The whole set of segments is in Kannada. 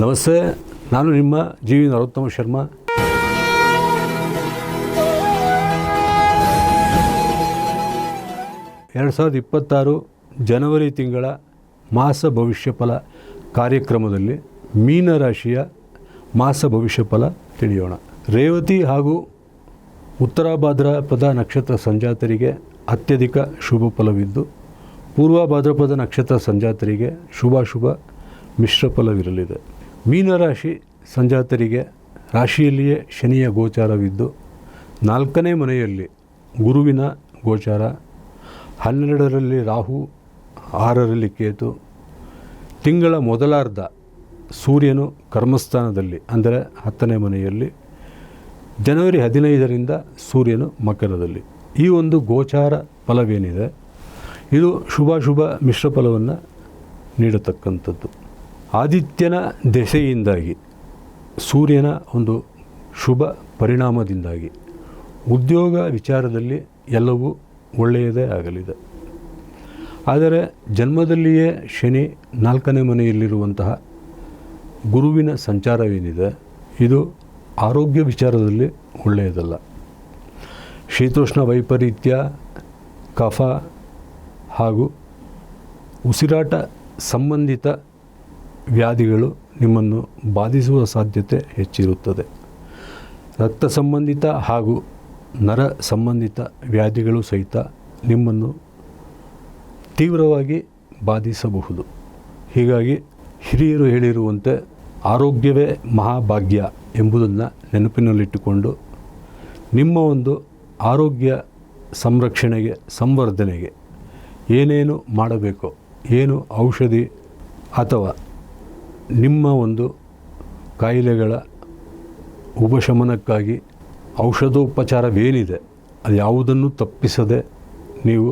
ನಮಸ್ತೆ, ನಾನು ನಿಮ್ಮ ಜಿ ವಿ ನರೋತ್ತಮ ಶರ್ಮಾ. ಜನವರಿ ತಿಂಗಳ ಮಾಸ ಭವಿಷ್ಯಫಲ ಕಾರ್ಯಕ್ರಮದಲ್ಲಿ ಮೀನರಾಶಿಯ ಮಾಸ ಭವಿಷ್ಯಫಲ ತಿಳಿಯೋಣ. ರೇವತಿ ಹಾಗೂ ಉತ್ತರ ಭಾದ್ರಪದ ನಕ್ಷತ್ರ ಸಂಜಾತರಿಗೆ ಅತ್ಯಧಿಕ ಶುಭ ಫಲವಿದ್ದು, ಪೂರ್ವ ಭಾದ್ರಪದ ನಕ್ಷತ್ರ ಸಂಜಾತರಿಗೆ ಶುಭಾಶುಭ ಮಿಶ್ರ ಫಲವಿರಲಿದೆ. ಮೀನರಾಶಿ ಸಂಜಾತರಿಗೆ ರಾಶಿಯಲ್ಲಿಯೇ ಶನಿಯ ಗೋಚಾರವಿದ್ದು, 4ನೇ ಮನೆಯಲ್ಲಿ ಗುರುವಿನ ಗೋಚಾರ, 12ರಲ್ಲಿ ರಾಹು, 6ರಲ್ಲಿ ಕೇತು, ತಿಂಗಳ ಮೊದಲಾರ್ಧ ಸೂರ್ಯನು ಕರ್ಮಸ್ಥಾನದಲ್ಲಿ ಅಂದರೆ 10ನೇ ಮನೆಯಲ್ಲಿ, ಜನವರಿ 15ರಿಂದ ಸೂರ್ಯನು ಮಕರದಲ್ಲಿ. ಈ ಒಂದು ಗೋಚಾರ ಫಲವೇನಿದೆ ಇದು ಶುಭಾಶುಭ ಮಿಶ್ರ ಫಲವನ್ನು ನೀಡತಕ್ಕಂಥದ್ದು. ಆದಿತ್ಯನ ದೆಸೆಯಿಂದಾಗಿ, ಸೂರ್ಯನ ಒಂದು ಶುಭ ಪರಿಣಾಮದಿಂದಾಗಿ ಉದ್ಯೋಗ ವಿಚಾರದಲ್ಲಿ ಎಲ್ಲವೂ ಒಳ್ಳೆಯದೇ ಆಗಲಿದೆ. ಆದರೆ ಜನ್ಮದಲ್ಲಿಯೇ ಶನಿ 4ನೇ ಮನೆಯಲ್ಲಿರುವಂತಹ ಗುರುವಿನ ಸಂಚಾರವೇನಿದೆ ಇದು ಆರೋಗ್ಯ ವಿಚಾರದಲ್ಲಿ ಒಳ್ಳೆಯದಲ್ಲ. ಶೀತೋಷ್ಣ ವೈಪರೀತ್ಯ, ಕಫ ಹಾಗೂ ಉಸಿರಾಟ ಸಂಬಂಧಿತ ವ್ಯಾಧಿಗಳು ನಿಮ್ಮನ್ನು ಬಾಧಿಸುವ ಸಾಧ್ಯತೆ ಹೆಚ್ಚಿರುತ್ತದೆ. ರಕ್ತ ಸಂಬಂಧಿತ ಹಾಗೂ ನರ ಸಂಬಂಧಿತ ವ್ಯಾಧಿಗಳು ಸಹಿತ ನಿಮ್ಮನ್ನು ತೀವ್ರವಾಗಿ ಬಾಧಿಸಬಹುದು. ಹೀಗಾಗಿ ಹಿರಿಯರು ಹೇಳಿರುವಂತೆ ಆರೋಗ್ಯವೇ ಮಹಾಭಾಗ್ಯ ಎಂಬುದನ್ನು ನೆನಪಿನಲ್ಲಿಟ್ಟುಕೊಂಡು ನಿಮ್ಮ ಒಂದು ಆರೋಗ್ಯ ಸಂರಕ್ಷಣೆಗೆ, ಸಂವರ್ಧನೆಗೆ ಏನೇನು ಮಾಡಬೇಕೋ, ಏನು ಔಷಧಿ ಅಥವಾ ನಿಮ್ಮ ಒಂದು ಕಾಯಿಲೆಗಳ ಉಪಶಮನಕ್ಕಾಗಿ ಔಷಧೋಪಚಾರವೇನಿದೆ ಅದು ಯಾವುದನ್ನು ತಪ್ಪಿಸದೆ ನೀವು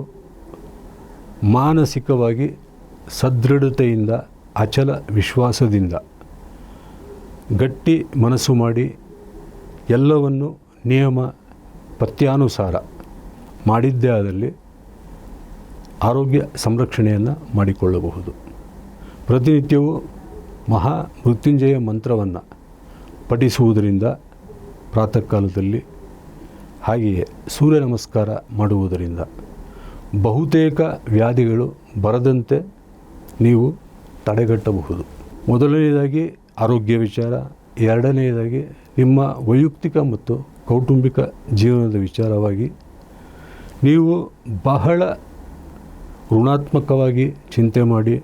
ಮಾನಸಿಕವಾಗಿ ಸದೃಢತೆಯಿಂದ, ಅಚಲ ವಿಶ್ವಾಸದಿಂದ ಗಟ್ಟಿ ಮನಸ್ಸು ಮಾಡಿ ಎಲ್ಲವನ್ನು ನಿಯಮ ಪಥ್ಯಾನುಸಾರ ಮಾಡಿದ್ದೇ ಆದಲ್ಲಿ ಆರೋಗ್ಯ ಸಂರಕ್ಷಣೆಯನ್ನು ಮಾಡಿಕೊಳ್ಳಬಹುದು. ಪ್ರತಿನಿತ್ಯವೂ ಮಹಾ ಮೃತ್ಯುಂಜಯ ಮಂತ್ರವನ್ನು ಪಠಿಸುವುದರಿಂದ ಪ್ರಾತಃ ಕಾಲದಲ್ಲಿ, ಹಾಗೆಯೇ ಸೂರ್ಯ ನಮಸ್ಕಾರ ಮಾಡುವುದರಿಂದ ಬಹುತೇಕ ವ್ಯಾಧಿಗಳು ಬರದಂತೆ ನೀವು ತಡೆಗಟ್ಟಬಹುದು. ಮೊದಲನೆಯದಾಗಿ ಆರೋಗ್ಯ ವಿಚಾರ, ಎರಡನೆಯದಾಗಿ ನಿಮ್ಮ ವೈಯಕ್ತಿಕ ಮತ್ತು ಕೌಟುಂಬಿಕ ಜೀವನದ ವಿಚಾರವಾಗಿ ನೀವು ಬಹಳ ಋಣಾತ್ಮಕವಾಗಿ ಚಿಂತೆ ಮಾಡಿ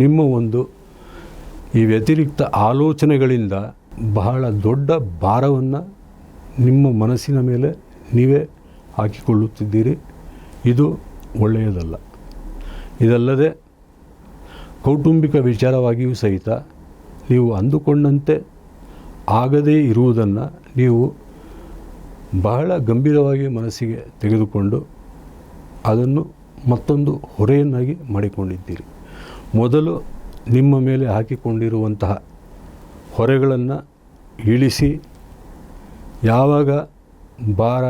ನಿಮ್ಮ ಒಂದು ಈ ವ್ಯತಿರಿಕ್ತ ಆಲೋಚನೆಗಳಿಂದ ಬಹಳ ದೊಡ್ಡ ಭಾರವನ್ನು ನಿಮ್ಮ ಮನಸ್ಸಿನ ಮೇಲೆ ನೀವೇ ಹಾಕಿಕೊಳ್ಳುತ್ತಿದ್ದೀರಿ. ಇದು ಒಳ್ಳೆಯದಲ್ಲ. ಇದಲ್ಲದೆ ಕೌಟುಂಬಿಕ ವಿಚಾರವಾಗಿಯೂ ಸಹಿತ ನೀವು ಅಂದುಕೊಂಡಂತೆ ಆಗದೇ ಇರುವುದನ್ನು ನೀವು ಬಹಳ ಗಂಭೀರವಾಗಿ ಮನಸ್ಸಿಗೆ ತೆಗೆದುಕೊಂಡು ಅದನ್ನು ಮತ್ತೊಂದು ಹೊರೆಯನ್ನಾಗಿ ಮಾಡಿಕೊಂಡಿದ್ದೀರಿ. ಮೊದಲು ನಿಮ್ಮ ಮೇಲೆ ಹಾಕಿಕೊಂಡಿರುವಂತಹ ಹೊರೆಗಳನ್ನು ಇಳಿಸಿ, ಯಾವಾಗ ಭಾರ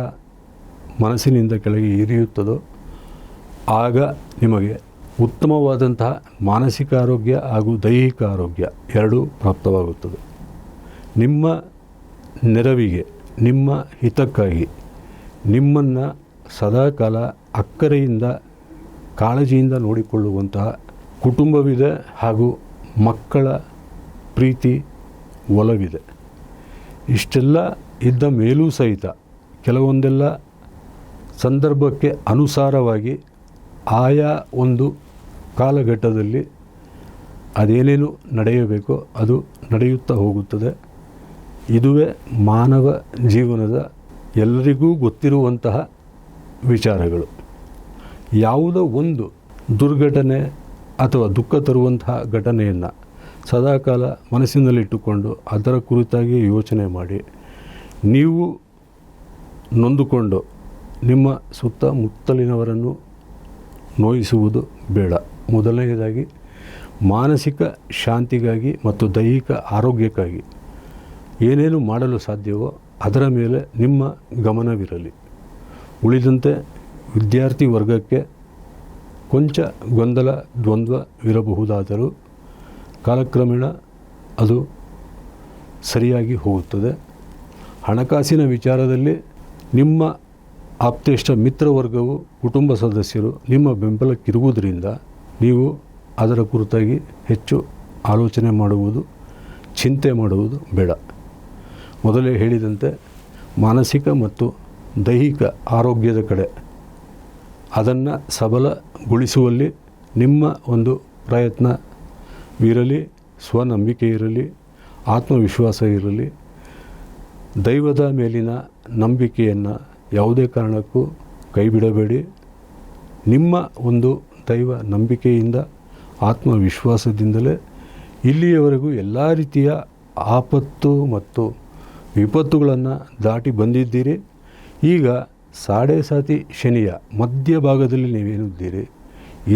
ಮನಸ್ಸಿನಿಂದ ಕೆಳಗೆ ಇರಿಯುತ್ತದೋ ಆಗ ನಿಮಗೆ ಉತ್ತಮವಾದಂತಹ ಮಾನಸಿಕ ಆರೋಗ್ಯ ಹಾಗೂ ದೈಹಿಕ ಆರೋಗ್ಯ ಎರಡೂ ಪ್ರಾಪ್ತವಾಗುತ್ತದೆ. ನಿಮ್ಮ ನೆರವಿಗೆ, ನಿಮ್ಮ ಹಿತಕ್ಕಾಗಿ ನಿಮ್ಮನ್ನು ಸದಾಕಾಲ ಅಕ್ಕರೆಯಿಂದ, ಕಾಳಜಿಯಿಂದ ನೋಡಿಕೊಳ್ಳುವಂತಹ ಕುಟುಂಬವಿದೆ ಹಾಗೂ ಮಕ್ಕಳ ಪ್ರೀತಿ, ಒಲವಿದೆ. ಇಷ್ಟೆಲ್ಲ ಇದ್ದ ಮೇಲೂ ಸಹಿತ ಕೆಲವೊಂದೆಲ್ಲ ಸಂದರ್ಭಕ್ಕೆ ಅನುಸಾರವಾಗಿ ಆಯಾ ಒಂದು ಕಾಲಘಟ್ಟದಲ್ಲಿ ಅದೇನೇನು ನಡೆಯಬೇಕೋ ಅದು ನಡೆಯುತ್ತಾ ಹೋಗುತ್ತದೆ. ಇದುವೇ ಮಾನವ ಜೀವನದ ಎಲ್ಲರಿಗೂ ಗೊತ್ತಿರುವಂತಹ ವಿಚಾರಗಳು. ಯಾವುದೋ ಒಂದು ದುರ್ಘಟನೆ ಅಥವಾ ದುಃಖ ತರುವಂತಹ ಘಟನೆಯನ್ನು ಸದಾಕಾಲ ಮನಸ್ಸಿನಲ್ಲಿಟ್ಟುಕೊಂಡು ಅದರ ಕುರಿತಾಗಿ ಯೋಚನೆ ಮಾಡಿ ನೀವು ನೊಂದುಕೊಂಡು ನಿಮ್ಮ ಸುತ್ತಮುತ್ತಲಿನವರನ್ನು ನೋಯಿಸುವುದು ಬೇಡ. ಮೊದಲನೆಯದಾಗಿ ಮಾನಸಿಕ ಶಾಂತಿಗಾಗಿ ಮತ್ತು ದೈಹಿಕ ಆರೋಗ್ಯಕ್ಕಾಗಿ ಏನೇನು ಮಾಡಲು ಸಾಧ್ಯವೋ ಅದರ ಮೇಲೆ ನಿಮ್ಮ ಗಮನವಿರಲಿ. ಉಳಿದಂತೆ ವಿದ್ಯಾರ್ಥಿ ವರ್ಗಕ್ಕೆ ಕೊಂಚ ಗೊಂದಲ ದ್ವಂದ್ವವಿರಬಹುದಾದರೂ ಕಾಲಕ್ರಮೇಣ ಅದು ಸರಿಯಾಗಿ ಹೋಗುತ್ತದೆ. ಹಣಕಾಸಿನ ವಿಚಾರದಲ್ಲಿ ನಿಮ್ಮ ಆಪ್ತೇಷ್ಟ ಮಿತ್ರವರ್ಗವು, ಕುಟುಂಬ ಸದಸ್ಯರು ನಿಮ್ಮ ಬೆಂಬಲಕ್ಕಿರುವುದರಿಂದ ನೀವು ಅದರ ಕುರಿತಾಗಿ ಹೆಚ್ಚು ಆಲೋಚನೆ ಮಾಡುವುದು, ಚಿಂತೆ ಮಾಡುವುದು ಬೇಡ. ಮೊದಲೇ ಹೇಳಿದಂತೆ ಮಾನಸಿಕ ಮತ್ತು ದೈಹಿಕ ಆರೋಗ್ಯದ ಕಡೆ ಅದನ್ನು ಸಬಲಗೊಳಿಸುವಲ್ಲಿ ನಿಮ್ಮ ಒಂದು ಪ್ರಯತ್ನವಿರಲಿ, ಸ್ವನಂಬಿಕೆ ಇರಲಿ, ಆತ್ಮವಿಶ್ವಾಸ ಇರಲಿ. ದೈವದ ಮೇಲಿನ ನಂಬಿಕೆಯನ್ನು ಯಾವುದೇ ಕಾರಣಕ್ಕೂ ಕೈಬಿಡಬೇಡಿ. ನಿಮ್ಮ ಒಂದು ದೈವ ನಂಬಿಕೆಯಿಂದ, ಆತ್ಮವಿಶ್ವಾಸದಿಂದಲೇ ಇಲ್ಲಿಯವರೆಗೂ ಎಲ್ಲ ರೀತಿಯ ಆಪತ್ತು ಮತ್ತು ವಿಪತ್ತುಗಳನ್ನು ದಾಟಿ ಬಂದಿದ್ದೀರಿ. ಈಗ ಸಾಡೆ ಸಾತಿ ಶನಿಯ ಮಧ್ಯಭಾಗದಲ್ಲಿ ನೀವೇನಿದ್ದೀರಿ,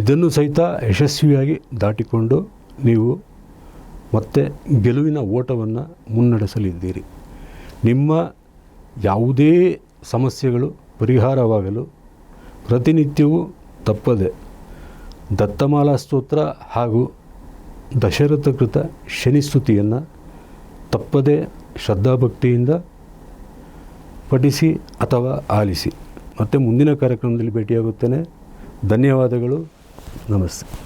ಇದನ್ನು ಸಹಿತ ಯಶಸ್ವಿಯಾಗಿ ದಾಟಿಕೊಂಡು ನೀವು ಮತ್ತೆ ಗೆಲುವಿನ ಓಟವನ್ನು ಮುನ್ನಡೆಸಲಿದ್ದೀರಿ. ನಿಮ್ಮ ಯಾವುದೇ ಸಮಸ್ಯೆಗಳು ಪರಿಹಾರವಾಗಲು ಪ್ರತಿನಿತ್ಯವೂ ತಪ್ಪದೆ ದತ್ತಮಾಲಾ ಸ್ತೋತ್ರ ಹಾಗೂ ದಶರಥ ಕೃತ ಶನಿಸ್ತುತಿಯನ್ನು ತಪ್ಪದೆ ಶ್ರದ್ಧಾಭಕ್ತಿಯಿಂದ ಪಠಿಸಿ ಅಥವಾ ಆಲಿಸಿ. ಮತ್ತೆ ಮುಂದಿನ ಕಾರ್ಯಕ್ರಮದಲ್ಲಿ ಭೇಟಿಯಾಗುತ್ತೇನೆ. ಧನ್ಯವಾದಗಳು. ನಮಸ್ತೆ.